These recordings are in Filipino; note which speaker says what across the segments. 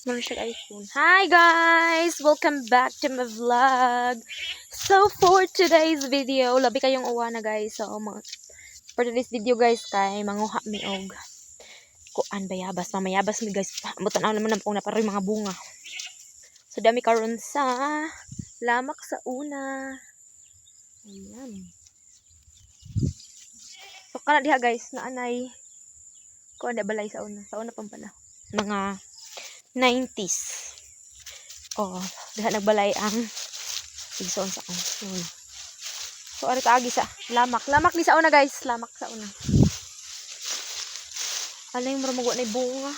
Speaker 1: Meron siya iPhone. Hi guys! Welcome back to my vlog. So for today's video, labi kayong uwa na guys. So for today's video guys, kay manguha mi og kuan bayabas. Mamayabas mi guys. Mutan naman pong naparoy mga bunga. So dami karon sa lamak sa una. Ayan. So kana diha guys, naanay kuan da balay sa una. Sa una pang pala. Mga 90s. Oh, diha nagbalay ang igsoon sa ang. So ari taagi sa lamak. Lamak di sa una guys, lamak sa una. Alay mo magwa na bunga.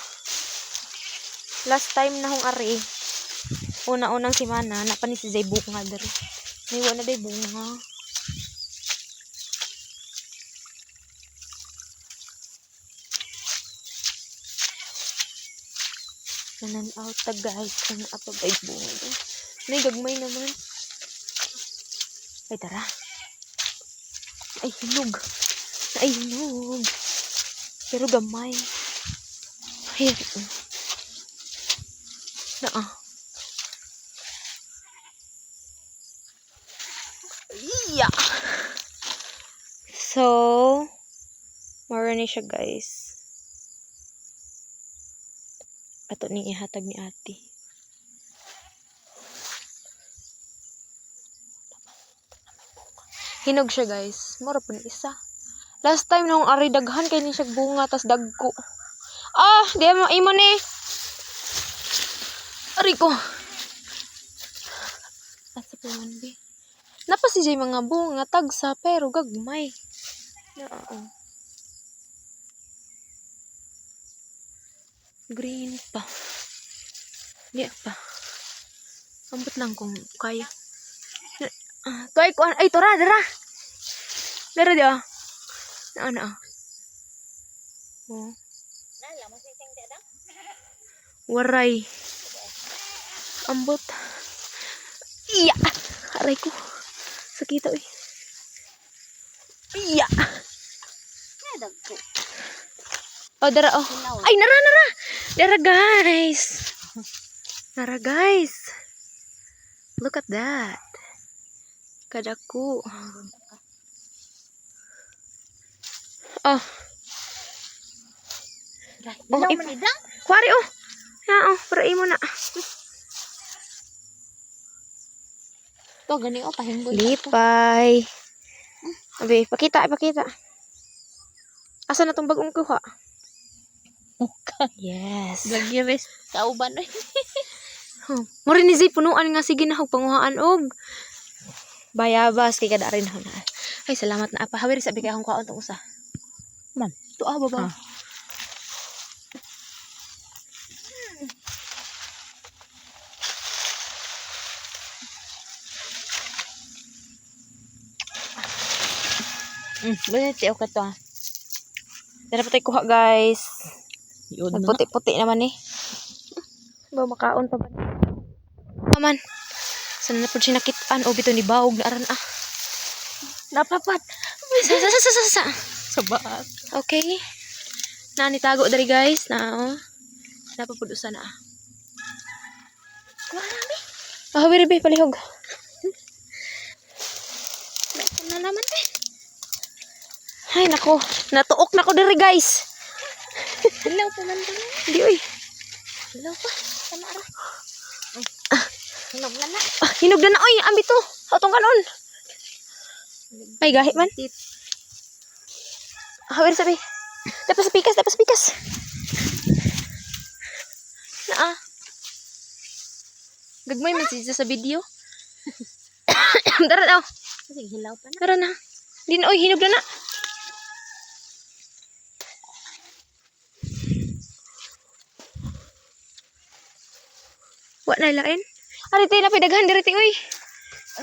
Speaker 1: Last time na hong ari. Una-unang semana na pa ni si Zay bunga diri. May wala day bunga. Kanan out ta guys, kana apa bay bunga. May gagmay naman. Ay tara. Ay hinog. Ay hinog. Pero gamay. Ay. Naa. Iya. So, marani siya guys. Ato ni ihatag ni ate. Hinog siya guys. Mura po ni isa. Last time nung ari daghan kay ni siya bunga tas dagko. Ah, di mo imo ni. Ari ko. Asa pa man bi. Napa si Jay mga bunga tagsa pero gagmay. Oo. Green pa. Di pa. Ambot lang kung kaya. Kaya ko ay tora dara. Dara dia. Na. Oh. Waray. Ambot. Iya. Aray ko. Sakita eh. Iya. Nadagko. Oh, dara oh. Ay, nara. Dara guys. Nara guys. Look at that. Kadaku. Oh. Oh, kwari oh. Ya oh, para imo na.
Speaker 2: To gani oh pahinggol.
Speaker 1: Lipay. Abi, pakita. Asa na tong bagong kuha?
Speaker 2: Muka.
Speaker 1: Yes.
Speaker 2: Lagi res sa uban eh.
Speaker 1: Mura ni Zay punuan nga sige na panguhaan og bayabas kay kada rin na. Ay salamat na apa. Hawiri sabi kay akong kuhaon tong usa.
Speaker 2: Man,
Speaker 1: Tuwa baba. Buti okay to. Dara pa tayo kuha guys. Puti-puti naman eh. Ba makaon pa ba? Aman. Sana na po siya nakitaan. O bito ni Baog na aran ah. Napapat. Sa.
Speaker 2: Sabaat.
Speaker 1: Okay. Nani tago dari guys. Na oh. Napapudusan na ah. Marami. Ah, wiri palihog. Na naman eh. Ay nako. Natuok na ko dari guys.
Speaker 2: Hilaw pa man din.
Speaker 1: Hindi oy.
Speaker 2: Hilaw pa. Sana ra. Hinog na na.
Speaker 1: Ah, hinog na oy. Ambi to. Atong kanon. Ay gahit man. Hawir sabi. Dapat pikas. Naa. Gagmay man siya sa video. Dara daw.
Speaker 2: Kasi hilaw pa na.
Speaker 1: Dara na. Di na oy hinog na. Wa na lain. Ari tay na pidaghan diri oy.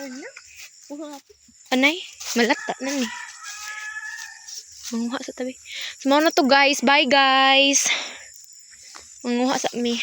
Speaker 2: Ano?
Speaker 1: Anay, malata na ni. Manguha sa tabi. Semua na to guys. Bye guys. Manguha sa mi.